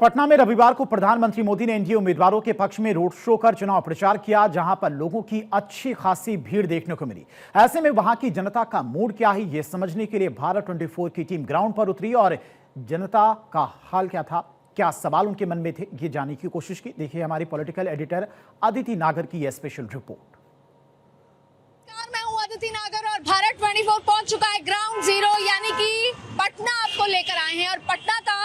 पटना में रविवार को प्रधानमंत्री मोदी ने एनडीए उम्मीदवारों के पक्ष में रोड शो कर चुनाव प्रचार किया, जहां पर लोगों की अच्छी खासी भीड़ देखने को मिली। ऐसे में वहां की जनता का मूड क्या है, ये समझने के लिए भारत 24 की टीम ग्राउंड पर उतरी और जनता का हाल क्या था, क्या सवाल उनके मन में थे, ये जानने की कोशिश की। देखिए हमारी पॉलिटिकल एडिटर अदिति नागर की यह स्पेशल रिपोर्ट। मैं हूं अदिति नागर और भारत 24 पहुंच चुका है ग्राउंड जीरो यानी कि पटना आपको लेकर आए हैं। और पटना का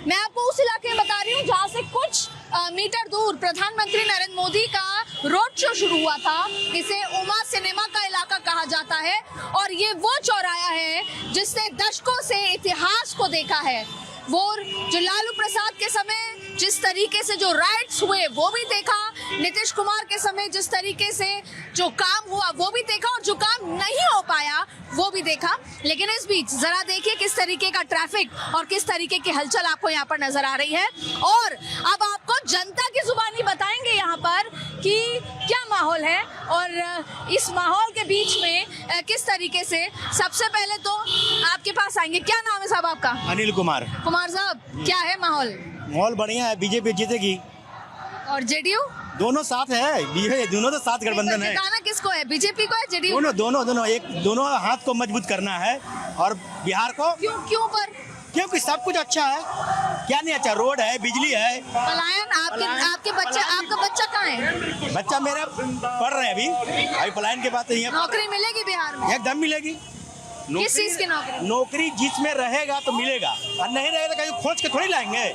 मैं आपको उस इलाके में बता रही हूँ जहां से कुछ मीटर दूर प्रधानमंत्री नरेंद्र मोदी का रोड शो शुरू हुआ था। इसे उमा सिनेमा का इलाका कहा जाता है और ये वो चौराहा है जिसने दशकों से इतिहास को देखा है। वो जो लालू प्रसाद के समय जिस तरीके से जो राइट्स हुए वो भी देखा, नीतीश कुमार के समय जिस तरीके से जो काम हुआ वो भी देखा और जो काम नहीं हो पाया वो भी देखा। लेकिन इस बीच जरा देखिए किस तरीके का ट्रैफिक और किस तरीके की हलचल आपको यहाँ पर नजर आ रही है। और अब आपको जनता की जुबानी बताएंगे यहाँ पर कि क्या माहौल है और इस माहौल के बीच में किस तरीके से। सबसे पहले तो आपके पास आएंगे, क्या नाम है साहब आपका? अनिल कुमार। कुमार साहब, क्या है माहौल? माहौल बढ़िया है, बीजेपी जीतेगी। और जेडीयू? दोनों साथ है, दोनों तो साथ गठबंधन है। जिताना किसको है, बीजेपी को है जेडीयू? दोनों हाथ को मजबूत करना है और बिहार को। क्यों पर? क्योंकि सब कुछ अच्छा है। क्या नहीं अच्छा? रोड है, बिजली है। पलायन आपके बच्चे, आपका बच्चा कहाँ है? बच्चा मेरा पढ़ रहे हैं अभी पलायन के बाद नौकरी मिलेगी बिहार में? एकदम मिलेगी। किस चीज की नौकरी? नौकरी जिसमें रहेगा तो मिलेगा और नहीं रहेगा तो कहीं खोज के थोड़ी लाएंगे।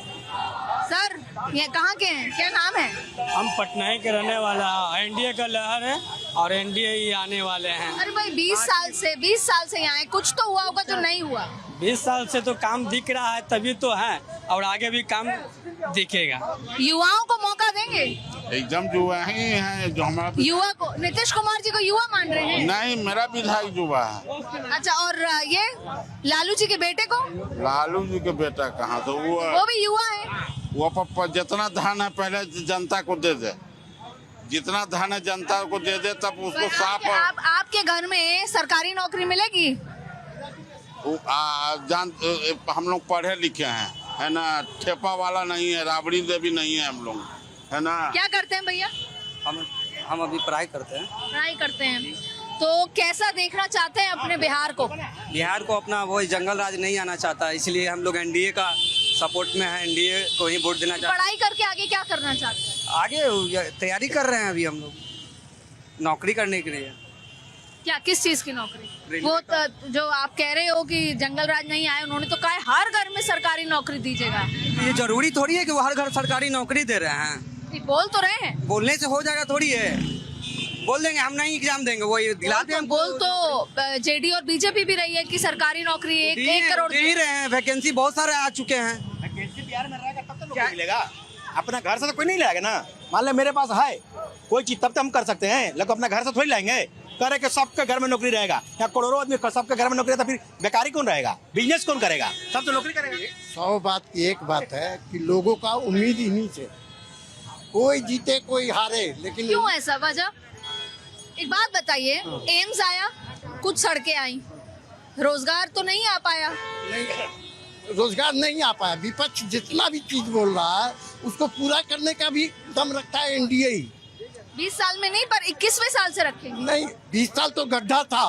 सर ये कहाँ के हैं, क्या नाम है? हम पटना ही के रहने वाला है। एनडीए का लहर है और एनडीए ही आने वाले हैं। अरे भाई 20 साल से यहाँ है, कुछ तो हुआ होगा जो नहीं हुआ। 20 साल से तो काम दिख रहा है तभी तो है और आगे भी काम दिखेगा। युवाओं को मौका देंगे? एकदम युवा ही है जो हमारा। युवा को नीतीश कुमार जी को युवा मान रहे हैं? नहीं, मेरा विधायक युवा है। अच्छा, और ये लालू जी के बेटे को? लालू जी के बेटा कहाँ, तो वो भी युवा है। वो जितना धन है पहले जनता को दे दे, जितना धन है जनता को दे दे तब उसको साफ। आपके घर में सरकारी नौकरी मिलेगी? हम लोग पढ़े लिखे हैं, है ना, ठेपा वाला नहीं है, राबड़ी देवी नहीं है हम लोग, है ना। क्या करते हैं भैया? हम अभी पढ़ाई करते हैं। पढ़ाई करते हैं, तो कैसा देखना चाहते हैं अपने बिहार को? बिहार को अपना वो जंगल राज नहीं आना चाहता, इसलिए हम लोग एनडीए का सपोर्ट में है, एनडीए को ही वोट देना चाहते हैं। पढ़ाई करके आगे क्या करना चाहते हैं? आगे तैयारी कर रहे हैं अभी हम लोग नौकरी करने के लिए। क्या, किस चीज की नौकरी? वो तो जो आप कह रहे हो कि जंगल राज नहीं आए, उन्होंने तो कहा है हर घर में सरकारी नौकरी दीजिएगा। ये जरूरी थोड़ी है कि वो हर घर सरकारी नौकरी दे रहे हैं। बोल तो रहे हैं। बोलने से हो जाएगा थोड़ी है, बोल देंगे हम नहीं एग्जाम देंगे, वो दिलाते हैं। बोल तो जेडी और बीजेपी भी रही है कि सरकारी नौकरी 1 करोड़ दे ही रहे हैं। वैकेंसी बहुत सारे आ चुके हैं। वैकेंसी बिहार में रहेगा तब तो नौकरी मिलेगा। अपना घर से तो कोई नहीं लाएगा ना। मान ले मेरे पास है कोई चीज तब तो हम कर सकते हैं, लेकिन अपना घर से थोड़ी लाएंगे। करे कि सबके घर में नौकरी रहेगा या करोड़ों आदमी सबके घर में नौकरी है, तो फिर बेकारी कौन रहेगा, बिजनेस कौन करेगा? सब तो नौकरी करेगा। 100 बात की एक बात है कि लोगों का उम्मीद इन्हीं से, कोई जीते कोई हारे, लेकिन क्यों ऐसा वजह? एक बात बताइए, एम्स आया, कुछ सड़कें आई, रोजगार तो नहीं आ पाया। रोजगार नहीं आ पाया। विपक्ष जितना भी चीज बोल रहा है उसको पूरा करने का भी दम रखता है एनडीए ही। 20 साल में नहीं, पर 21वें साल से रखेंगे। नहीं, 20 साल तो गड्ढा था,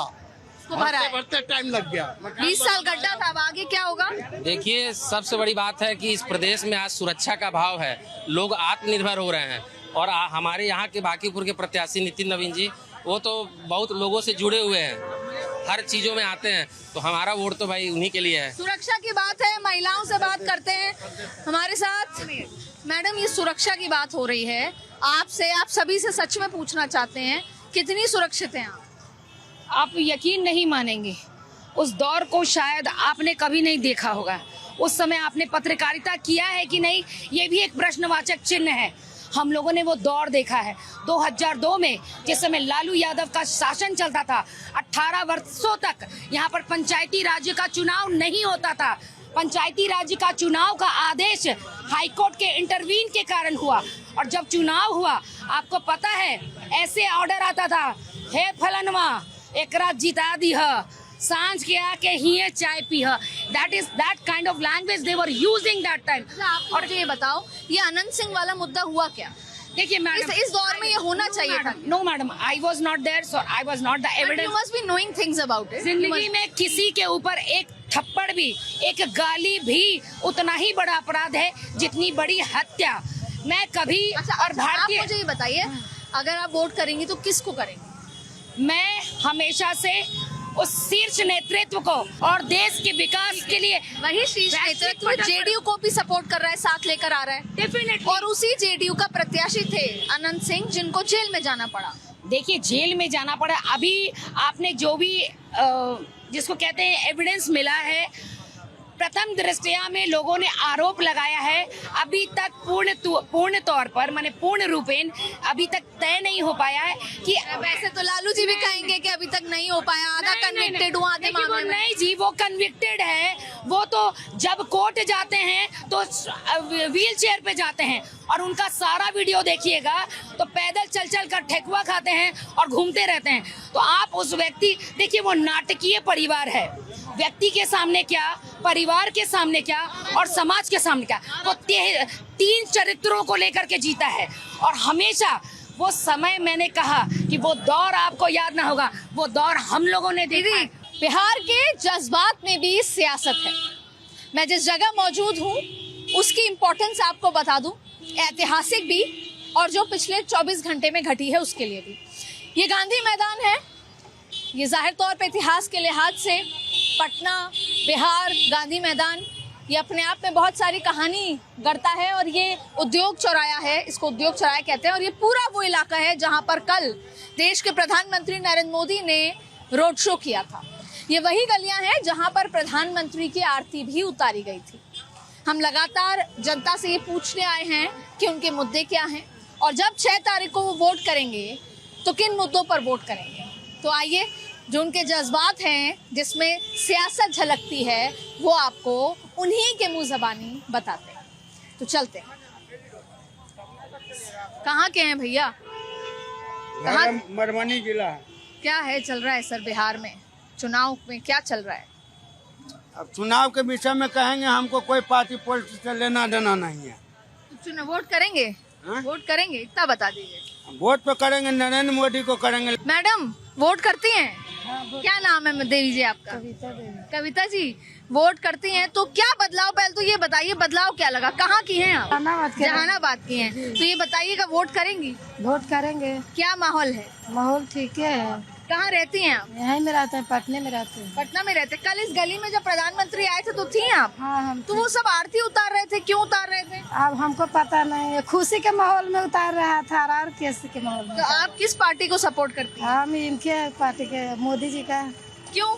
भरते टाइम लग गया। 20 साल गड्ढा था, अब आगे क्या होगा? देखिए, सबसे बड़ी बात है कि इस प्रदेश में आज सुरक्षा का भाव है, लोग आत्मनिर्भर हो रहे हैं और हमारे यहाँ के बांकीपुर के प्रत्याशी नितिन नवीन जी, वो तो बहुत लोगों से जुड़े हुए हैं, हर चीजों में आते हैं, तो हमारा वोट तो भाई उन्हीं के लिए है। सुरक्षा की बात है, महिलाओं से बात करते हैं हमारे साथ। मैडम, ये सुरक्षा की बात हो रही है, आपसे, आप सभी से सच में पूछना चाहते हैं, कितनी सुरक्षित हैं आप? आप यकीन नहीं मानेंगे, उस दौर को शायद आपने कभी नहीं देखा होगा। उस समय आपने पत्रकारिता किया है कि नहीं, ये भी एक प्रश्नवाचक चिन्ह है। हम लोगों ने वो दौर देखा है 2002 में, जिस समय लालू यादव का शासन चलता था। 18 वर्षों तक यहाँ पर पंचायती राज्य का चुनाव नहीं होता था। पंचायती राज्य का चुनाव का आदेश हाईकोर्ट के इंटरवीन के कारण हुआ, और जब चुनाव हुआ, आपको पता है ऐसे ऑर्डर आता था, हे फलनवा एकरा जिता दी है, सांझ के आके ही चाय P that kind of language they were using that time. और मुझे ये बताओ, ये अनंत सिंह वाला मुद्दा हुआ क्या? देखिए मैडम, इस दौर में ये होना चाहिए था। No madam, I was not there, so I was not the you evidence. Must be knowing things about it. जिंदगी में किसी के ऊपर एक थप्पड़ भी, एक गाली भी उतना ही बड़ा अपराध है जितनी बड़ी हत्या। मैं कभी अच्छा, और भारतीय, आप मुझे ये बताइए, अगर आप वोट करेंगी तो किसको करेंगी? मैं हमेशा से उस शीर्ष नेतृत्व को और देश के विकास के लिए वही शीर्ष वैश्विक नेतृत्व पटल पर- जेडीयू को भी सपोर्ट कर रहा है, साथ लेकर आ रहा है। डेफिनेटली। और उसी जेडीयू का प्रत्याशी थे अनंत सिंह, जिनको जेल में जाना पड़ा। देखिए, जेल में जाना पड़ा। अभी आपने जो भी जिसको कहते हैं एविडेंस मिला है, प्रथम दृष्टया में लोगों ने आरोप लगाया है, अभी तक पूर्ण तौर पर, माने पूर्ण रूपेण अभी तक तय नहीं हो पाया है कि वैसे तो लालू जी भी कहेंगे कि अभी तक नहीं हो पाया, आधा कन्विक्टेड हुआ, आधे देखिए, वो मामले में। नहीं जी, वो कन्विक्टेड है। वो तो जब कोर्ट जाते हैं तो व्हील चेयर पे जाते हैं, और उनका सारा वीडियो देखिएगा तो पैदल चल चल कर ठेकुआ खाते हैं और घूमते रहते हैं। तो आप उस व्यक्ति, देखिए वो नाटकीय परिवार है, व्यक्ति के सामने क्या, परिवार के सामने क्या और समाज के सामने क्या, वो 3 चरित्रों को लेकर के जीता है। और हमेशा वो समय, मैंने कहा कि वो दौर आपको याद ना होगा, वो दौर हम लोगों ने देखा है। बिहार के जज्बात में भी सियासत है। मैं जिस जगह मौजूद हूँ उसकी इम्पोर्टेंस आपको बता दूं, ऐतिहासिक भी, और जो पिछले 24 घंटे में घटी है उसके लिए भी। ये गांधी मैदान है। ये जाहिर तौर पे इतिहास के लिहाज से पटना, बिहार, गांधी मैदान, ये अपने आप में बहुत सारी कहानी गढ़ता है। और ये उद्योग चौराया है, इसको उद्योग चौराया कहते हैं। और ये पूरा वो इलाका है जहाँ पर कल देश के प्रधानमंत्री नरेंद्र मोदी ने रोड शो किया था। ये वही गलियाँ हैं जहाँ पर प्रधानमंत्री की आरती भी उतारी गई थी। हम लगातार जनता से ये पूछने आए हैं कि उनके मुद्दे क्या हैं, और जब 6 तारीख को वो वोट करेंगे तो किन मुद्दों पर वोट करेंगे। तो आइए, जो उनके जज्बात हैं, जिसमें सियासत झलकती है, वो आपको उन्हीं के मुंह ज़बानी बताते हैं। तो चलते हैं। कहाँ के हैं भैया? कहाँ? मधुबनी जिला। क्या है चल रहा है सर बिहार में? चुनाव में क्या चल रहा है? अब चुनाव के विषय में कहेंगे, हमको कोई पार्टी पॉलिटिक्स से लेना देना नहीं है। चुनाव वोट करेंगे? हाँ? वोट करेंगे, इतना बता दीजिए। वोट तो करेंगे, नरेंद्र मोदी को करेंगे। मैडम वोट करती हैं? क्या नाम है देवी जी आपका? कविता जी, वोट करती हैं तो क्या बदलाव, पहले तो ये बताइए बदलाव क्या लगा? कहाँ की हैं आप? जहानाबाद की हैं। तो ये बताइएगा, वोट करेंगी? वोट करेंगे। क्या माहौल है? माहौल ठीक है। कहाँ रहती हैं आप? यहीं में रहते हैं, पटने में रहते हैं। पटना में रहते। कल इस गली में जब प्रधानमंत्री आए थे तो थी आप? हाँ, हम तो वो सब आरती उतार रहे थे, क्यों उतार रहे थे? अब हमको पता नहीं है, खुशी के माहौल में उतार रहा था और कैसे के माहौल में। तो आप किस पार्टी को सपोर्ट करती हैं? हम इनके पार्टी के, मोदी जी का। क्यों?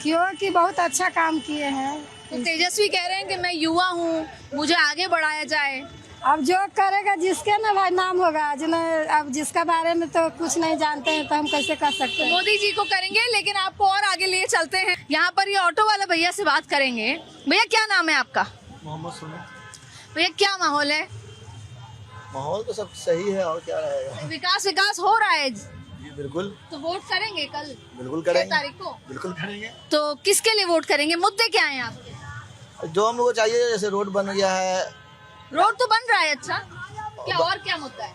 क्योंकि बहुत अच्छा काम किए हैं। तो तेजस्वी कह रहे हैं कि मैं युवा हूँ, मुझे आगे बढ़ाया जाए। अब जो करेगा जिसके ना भाई नाम होगा, जिन्हें अब जिसका बारे में तो कुछ नहीं जानते हैं तो हम कैसे कर सकते हैं। मोदी जी को करेंगे, लेकिन आपको और आगे लिए चलते हैं। यहाँ पर ये ऑटो वाला भैया से बात करेंगे। भैया क्या नाम है आपका? मोहम्मद सुनो। भैया क्या माहौल है? माहौल तो सब सही है, और क्या रहेगा। विकास हो रहा है। जी बिल्कुल। तो वोट करेंगे कल? बिल्कुल 6 करेंगे। तारीख को? बिल्कुल करेंगे। तो किसके लिए वोट करेंगे? मुद्दे क्या हैं आपके? जो हम लोग को चाहिए, जैसे रोड बन गया है। रोड तो बन रहा है, अच्छा, क्या और क्या मुद्दा है?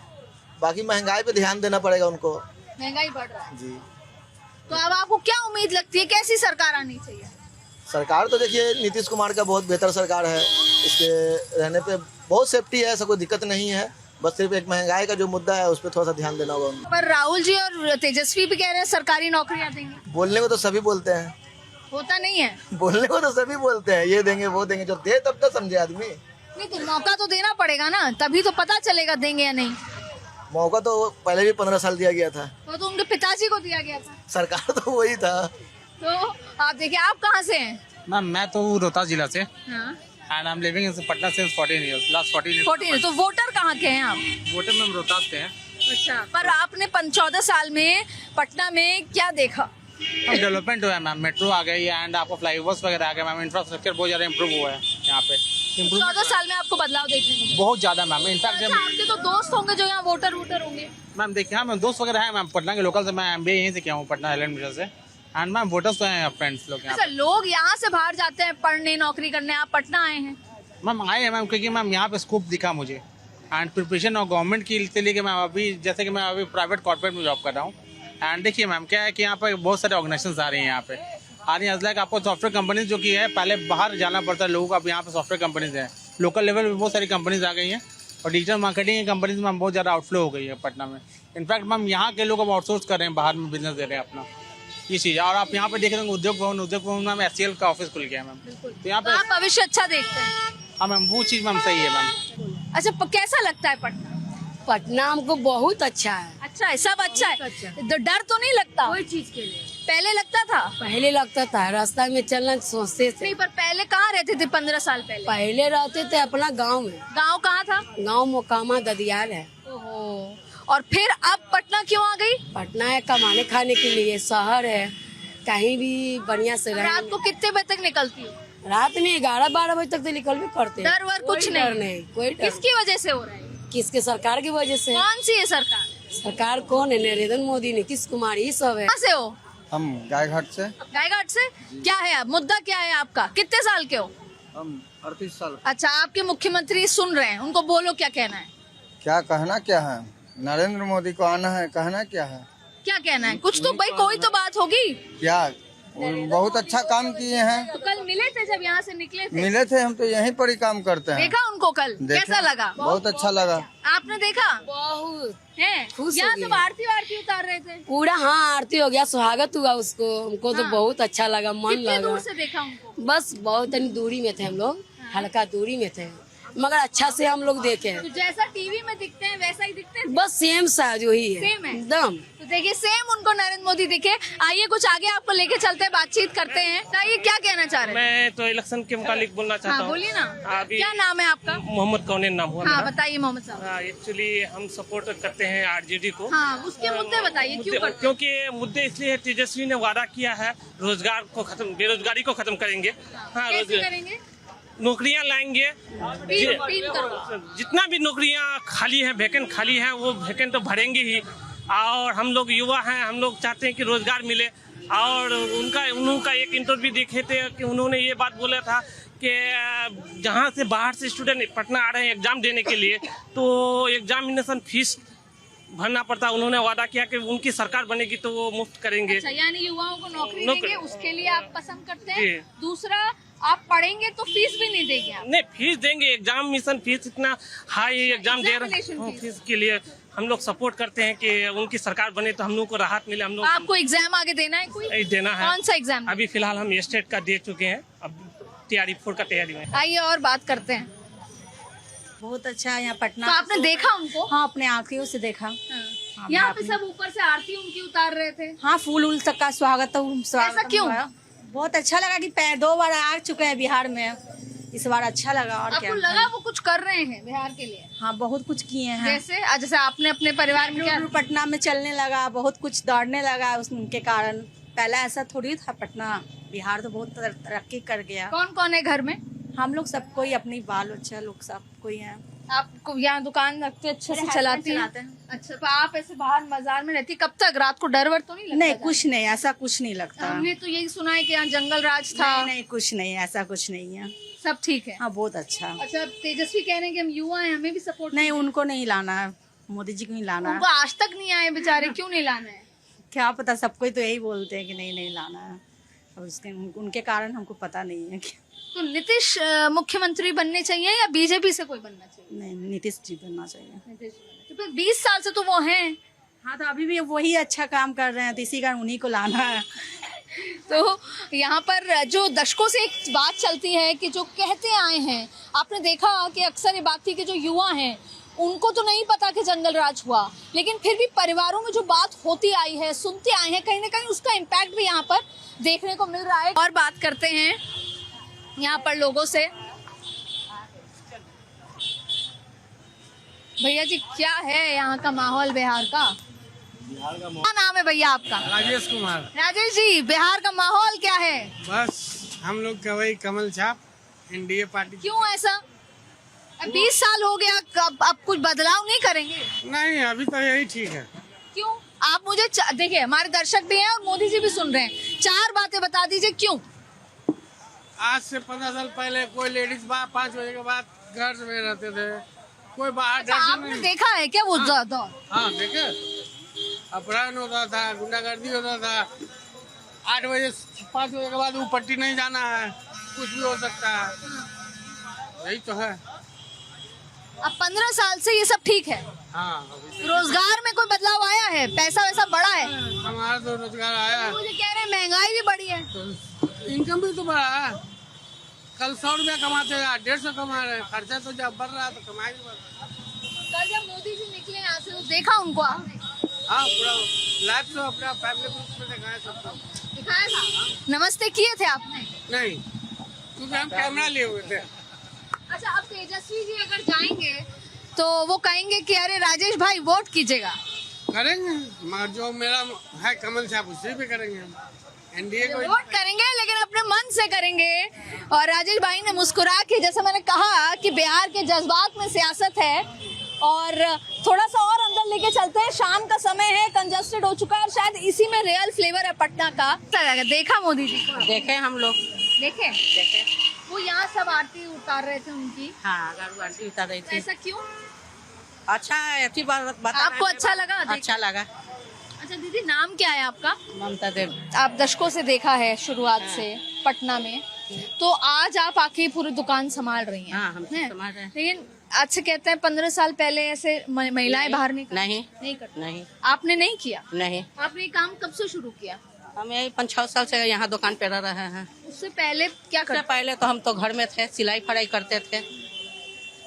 बाकी महंगाई पे ध्यान देना पड़ेगा उनको। महंगाई बढ़ रहा है जी। तो अब आपको क्या उम्मीद लगती है, कैसी सरकार आनी चाहिए? सरकार तो देखिए, नीतीश कुमार का बहुत बेहतर सरकार है। इसके रहने पे बहुत सेफ्टी है, ऐसा कोई दिक्कत नहीं है। बस सिर्फ एक महंगाई का जो मुद्दा है उस पर थोड़ा सा ध्यान देना होगा उनको। पर राहुल जी और तेजस्वी भी कह रहे हैं सरकारी नौकरियां देंगे। बोलने को तो सभी बोलते हैं, होता नहीं है। बोलने को तो सभी बोलते हैं, ये देंगे वो देंगे, जब दे तब तो समझे आदमी। नहीं तो मौका तो देना पड़ेगा ना, तभी तो पता चलेगा देंगे या नहीं। मौका तो पहले भी 15 साल दिया गया था। तो उनके पिताजी को दिया गया था। सरकार तो वही था। तो आप देखिए, आप कहाँ से हैं? मैम मैं तो रोहतास जिला से, हाँ। And I am living in Patna since 14 years, last 14 years. 14। तो वोटर कहाँ के हैं आप? वोटर मैम रोहतास से हैं। अच्छा, पर आपने 14 साल में पटना में क्या देखा? डेवलपमेंट हुआ है मैम, मेट्रो आ गई एंड आपको फ्लाईओवर्स वगैरह आ गए मैम, इंफ्रास्ट्रक्चर बहुत ज़्यादा इंप्रूव हुआ है यहाँ पे। 14 साल में आपको बदलाव देखने को मिला? बहुत ज़्यादा मैम। इनफैक्ट अच्छा, आपके तो दोस्त होंगे जो यहाँ वोटर होंगे। मैम देखिए, हाँ मैम दोस्त वगैरह हैं मैम, पटना के लोकल से। मैं MBA यहीं से किया हूँ, पटना एल मिशन से। एंड मैम वोटर्स तो हैं फ्रेंड्स लोग यहाँ अच्छा, लोग यहाँ से बाहर जाते हैं पढ़ने, नौकरी करने, आप पटना आए हैं। मैम आए हैं मैम, क्योंकि मैम यहाँ पे स्कोप दिखा मुझे एंड प्रिपरेशन और गवर्नमेंट की के लिए कि मैं अभी जैसे कि मैं अभी प्राइवेट कॉर्पोरेट में जॉब कर रहा हूँ। एंड देखिए मैम क्या है कि यहाँ पे बहुत सारे ऑर्गेनाइजेशन आ रही हैं यहाँ पे आ रही है। लाइक आपको सॉफ्टवेयर कंपनीज जो की है, पहले बाहर जाना पड़ता है लोगों को, अब यहाँ पे सॉफ्टवेयर कंपनीज हैं, लोकल लेवल पे बहुत सारी कंपनीज आ गई हैं और डिजिटल मार्केटिंग की कंपनीज में बहुत ज़्यादा आउटफ्लो हो गई है पटना में। इनफैक्ट मैम यहाँ के लोग अब आउटसोर्स कर रहे हैं, बाहर में बिजनेस दे रहे हैं अपना, ये चीज़ है। और आप यहाँ पे देख रहे हैं उद्योग भवन में SCL का ऑफिस खुल गया है मैम, तो यहाँ पे आप भविष्य अच्छा देखते हैं। हाँ मैम वो चीज़ मैम सही है मैम। अच्छा, कैसा लगता है पटना? पटना हमको बहुत अच्छा है। अच्छा है, सब अच्छा है। तो डर तो नहीं लगता कोई चीज के लिए? पहले लगता था। पहले लगता था, रास्ता में चलना सोचते थे। नहीं, पर पहले कहाँ रहते थे 15 साल पहले? पहले रहते थे अपना गांव में। गांव कहाँ था? गांव मोकामा ददियाल है। ओहो, और फिर अब पटना क्यों आ गई? पटना है कमाने खाने के लिए, शहर है, कहीं भी बढ़िया से रहे। रात को कितने बजे तक निकलती हो? रात में 11-12 बजे तक तो निकल भी करते। डर वर कुछ नहीं, कोई डर। किसकी वजह से हो रहा है? किसके? सरकार की वजह से। कौन सी है सरकार? सरकार कौन है? नरेंद्र मोदी, नीतीश कुमार, ये सब है। कहाँ से हो? हम गायघाट से। गायघाट से? क्या है अब मुद्दा, क्या है आपका? कितने साल के हो? हम 38 साल। अच्छा, आपके मुख्यमंत्री सुन रहे हैं, उनको बोलो क्या कहना है। क्या कहना क्या है, नरेंद्र मोदी को आना है, कहना क्या है, क्या कहना है? कुछ तो भाई, कोई तो बात होगी। क्या बहुत अच्छा काम किए हैं। तो कल मिले थे जब यहाँ से निकले थे? मिले थे, हम तो यहीं पर ही काम करते हैं। देखा उनको कल? कैसा लगा? बहुत अच्छा लगा। आपने देखा? बहुत है खुश यहाँ हो सब गए। आरती उतार रहे थे पूरा। हाँ, आरती हो गया, स्वागत हुआ उसको, हमको तो बहुत अच्छा लगा, मन कितनी लगा। दूर से देखा उनको? बस बहुत दूरी में थे हम लोग, हल्का दूरी में थे, मगर अच्छा से हम लोग देखे। तो जैसा टीवी में दिखते हैं वैसा ही दिखते हैं? बस सेम सा जो ही है, सेम है एकदम। तो देखिए, सेम उनको नरेंद्र मोदी दिखे। आइए कुछ आगे आपको लेके चलते हैं, बातचीत करते हैं। आइए, क्या कहना चाह रहे हैं? मैं तो इलेक्शन के मुतालिक बोलना चाहता हाँ, हूँ। बोलिए ना। अभी क्या नाम है आपका? मोहम्मद कौनेन नाम हुआ हाँ, मेरा। बताइए मोहम्मद साहब। एक्चुअली हम सपोर्ट करते हैं RJD को। हाँ, उसके मुद्दे बताइए, क्यों करते हैं? क्योंकि मुद्दे इसलिए तेजस्वी ने वादा किया है रोजगार को खत्म, बेरोजगारी को खत्म करेंगे। हाँ, कैसे करेंगे? नौकरियां लाएंगे। तीन करोड़। जितना भी नौकरियां खाली हैं, वैकेंट खाली हैं, वो वैकेंट तो भरेंगे ही। और हम लोग युवा हैं, हम लोग चाहते हैं कि रोजगार मिले। और उनका एक इंटरव्यू देखे थे कि उन्होंने ये बात बोला था कि जहाँ से बाहर से स्टूडेंट पटना आ रहे हैं एग्जाम देने के लिए, तो एग्जामिनेशन फीस भरना पड़ता। उन्होंने वादा किया कि उनकी सरकार बनेगी तो वो मुफ्त करेंगे। अच्छा, यानी युवाओं को नौकरी देंगे, उसके लिए आप पसंद करते जी। हैं। दूसरा, आप पढ़ेंगे तो फीस भी नहीं देंगे आप? नहीं, फीस देंगे। एग्जामिनेशन फीस इतना हाई एग्जाम दे रहे Examination हैं, fees। फीस के लिए हम लोग सपोर्ट करते हैं कि उनकी सरकार बने तो हम लोग को राहत मिले। हम लोग आपको एग्जाम आगे देना है कोई? देना है। कौन सा एग्जाम? अभी फिलहाल हम स्टेट का दे चुके हैं, अब तैयारी 4 का तैयारी में। आइए और बात करते हैं। बहुत अच्छा है यहाँ पटना। तो आपने देखा उनको? हाँ, अपने आँखों से देखा। यहाँ पे सब ऊपर से आरती उनकी उतार रहे थे। हाँ, फूल उल तक का स्वागत। ऐसा क्यों? बहुत अच्छा लगा कि 2 बार आ चुके हैं बिहार में, इस बार अच्छा लगा। और क्या आपको लगा वो कुछ कर रहे हैं बिहार के लिए? हाँ, बहुत कुछ किए हैं। जैसे आपने अपने परिवार में क्या? पटना में चलने लगा, बहुत कुछ दौड़ने लगा उनके कारण। पहले ऐसा थोड़ी था पटना, बिहार तो बहुत तरक्की कर गया। कौन कौन है घर में? हम लोग सब कोई, अपनी बाल बच्चा लोग सब कोई है। आपको यहाँ दुकान रखते अच्छे से चलाती हैं? अच्छा, तो आप ऐसे बाहर बाजार में रहती, कब तक? रात को डर वर तो नहीं लगता? नहीं, कुछ नहीं, ऐसा कुछ नहीं लगता। हमने तो यही सुना है कि यहाँ जंगल राज था। नहीं, कुछ नहीं, ऐसा कुछ नहीं है, सब ठीक है। हाँ, बहुत अच्छा। अच्छा, तेजस्वी कह रहे हैं कि हम युवा हैं, हमें भी सपोर्ट। नहीं, उनको नहीं लाना है, मोदी जी को नहीं लाना है। उनको आज तक नहीं आए बेचारे, क्यों नहीं लाना है? क्या पता, सबको तो यही बोलते हैं कि नहीं लाना है। अब उनके कारण हमको पता नहीं है कि। तो नीतीश मुख्यमंत्री बनने चाहिए या बीजेपी से कोई बनना चाहिए? नहीं, नीतीश जी बनना चाहिए। तो फिर 20 साल से तो वो हैं। हाँ, तो अभी भी वही अच्छा काम कर रहे हैं, तो इसी कारण उन्हीं को लाना है। तो यहाँ पर जो दशकों से एक बात चलती है कि जो कहते आए हैं, आपने देखा कि अक्सर ये बात थी कि जो युवा हैं उनको तो नहीं पता कि जंगल राज हुआ, लेकिन फिर भी परिवारों में जो बात होती आई है, सुनते आए हैं, कहीं ना कहीं उसका इम्पैक्ट भी यहाँ पर देखने को मिल रहा है। और बात करते हैं यहाँ पर लोगों से। भैया जी, क्या है यहाँ का माहौल बिहार का? क्या नाम है भैया आपका? राजेश कुमार। राजेश जी, बिहार का माहौल क्या है? बस हम लोग का वही कमल छाप, NDA पार्टी। क्यों ऐसा? अब 20 साल हो गया, अब कुछ बदलाव नहीं करेंगे? नहीं, अभी तो यही ठीक है। क्यों? आप मुझे देखिए, हमारे दर्शक भी हैं और मोदी जी भी सुन रहे हैं, 4 बातें बता दीजिए क्यों। आज से 15 साल पहले कोई लेडीज 5 बजे के बाद घर में रहते थे, कोई बाहर अच्छा, आपने देखा है क्या वो दौर? हाँ देखे, अपहरण होता था, गुंडागर्दी होता था। 8 बजे 5 बजे के बाद वो पट्टी नहीं जाना है, कुछ भी हो सकता है, यही तो है। अब 15 साल से ये सब ठीक है। हाँ, रोजगार में कोई बदलाव आया है? पैसा वैसा बढ़ा है? हमारा तो रोजगार आया है, मुझे कह रहे हैं महंगाई भी बढ़ी है। तो इनकम भी तो बढ़ा है। कल 100 रुपया कमाते हैं, 150 कमा रहे हैं, खर्चा तो जब बढ़ रहा है तो कमाई भी बढ़ रहा है। कल जब मोदी जी निकले यहाँ से तो देखा उनको आपने? हाँ, पूरा लाइफ तो अपना फैमिली ग्रुप में दिखाया सबको। दिखाया था? नमस्ते किए थे आपने? नहीं, क्योंकि हम कैमरा लिए हुए थे। अच्छा, अब तेजस्वी जी अगर जाएंगे तो वो कहेंगे कि अरे राजेश भाई वोट कीजिएगा। करेंगे, मगर जो मेरा है कमल साहब उसी पे करेंगे हम। एनडीए को वोट करेंगे लेकिन अपने मन से करेंगे। और राजेश भाई ने मुस्कुरा के, जैसे मैंने कहा कि बिहार के जज्बात में सियासत है, और थोड़ा सा और अंदर लेके चलते हैं। शाम का समय है, कंजस्टेड हो चुका है और शायद इसी में रियल फ्लेवर है पटना का। देखा मोदी जी को? देखे हम लोग, देखे वो यहाँ सब आरती उतार रहे थे उनकी। हाँ, आरती उतार रही थी। ऐसा क्यों? अच्छा है, अच्छी बात आपको अच्छा लगा? अच्छा लगा। अच्छा दीदी, नाम क्या है आपका? ममता देव। आप दशकों से देखा है शुरुआत से पटना में, तो आज आप आके पूरी दुकान संभाल रही हैं। हाँ, हम संभाल रहे हैं। लेकिन अच्छा कहते हैं 15 साल पहले ऐसे महिलाएं बाहर नहीं करती। नहीं, आपने नहीं किया? नहीं। आपने ये काम कब से शुरू किया? हम यही 5-6 साल से यहाँ दुकान पे रह रहे हैं। उससे पहले क्या करते? पहले तो हम तो घर में थे, सिलाई फड़ाई करते थे।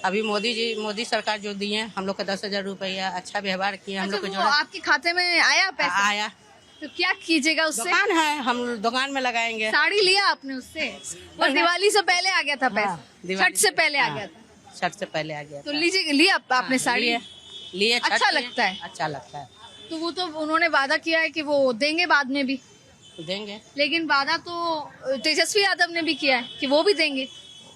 अभी मोदी सरकार जो दिए हम लोग को 10,000 रुपया, अच्छा व्यवहार किए हम लोग को। आपके खाते में आया पैसा? आया। तो क्या कीजिएगा उससे? दुकान है, हम दुकान में लगाएंगे। साड़ी लिया आपने उससे? और दिवाली से पहले आ गया था पैसा? छठ से पहले आ गया था? छठ से पहले आ गया। तो लीजिए, लिया आपने साड़ी? लिए। अच्छा लगता है? अच्छा लगता है। तो वो तो उन्होंने वादा किया है कि वो देंगे बाद में भी। देंगे, लेकिन वादा तो तेजस्वी यादव ने भी किया है कि वो भी देंगे।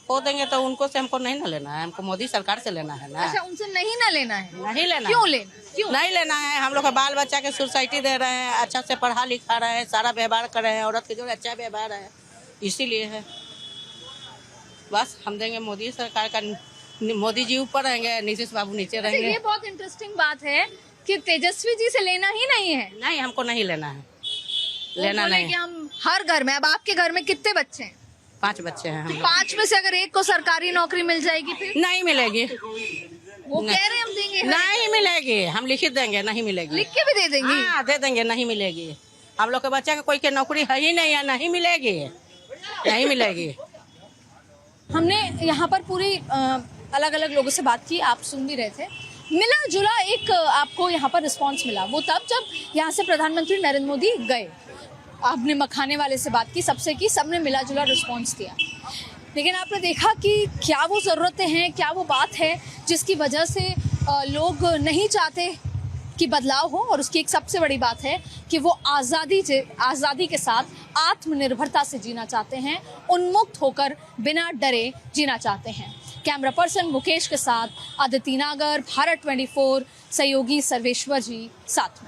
वो देंगे तो उनको से हमको नहीं ना लेना है, हमको मोदी सरकार से लेना है ना। अच्छा, उनसे नहीं ना लेना है? नहीं लेना। क्यों लेना? क्यों नहीं लेना है? हम लोग का बाल बच्चा के सोसाइटी दे रहे हैं, अच्छा से पढ़ा लिखा रहे हैं, सारा व्यवहार कर रहे हैं, औरत के जो अच्छा व्यवहार है, इसीलिए है। बस हम देंगे मोदी सरकार का। मोदी जी ऊपर रहेंगे, नीतीश बाबू नीचे रहेंगे। ये बहुत इंटरेस्टिंग बात है कि तेजस्वी जी से लेना ही नहीं है। नहीं, हमको नहीं लेना है, लेना नहीं। कि हम हर घर में, अब आपके घर में कितने बच्चे हैं? 5 बच्चे हैं हम लोग। 5 में से अगर एक को सरकारी नौकरी मिल जाएगी फिर? नहीं मिलेगी। वो कह रहे हैं हम देंगे। नहीं मिलेगी, हम लिखित देंगे, नहीं मिलेगी। लिख के भी दे देंगे? हाँ, दे देंगे, नहीं मिलेगी। हम लोग के बच्चे का कोई के नौकरी है ही नहीं है, नहीं मिलेगी, नहीं मिलेगी। हमने यहाँ पर पूरी अलग अलग लोगों से बात की, आप सुन भी रहे थे। मिला जुला एक आपको यहाँ पर रिस्पांस मिला, वो तब जब यहाँ से प्रधानमंत्री नरेंद्र मोदी गए। आपने मखाने वाले से बात की, सबसे की, सबने मिला जुला रिस्पांस दिया। लेकिन आपने देखा कि क्या वो ज़रूरतें हैं, क्या वो बात है जिसकी वजह से लोग नहीं चाहते कि बदलाव हो। और उसकी एक सबसे बड़ी बात है कि वो आज़ादी के साथ आत्मनिर्भरता से जीना चाहते हैं, उन्मुक्त होकर बिना डरे जीना चाहते हैं। कैमरा पर्सन मुकेश के साथ आदिति नागर, भारत 24, सहयोगी सर्वेश्वर जी साथ में।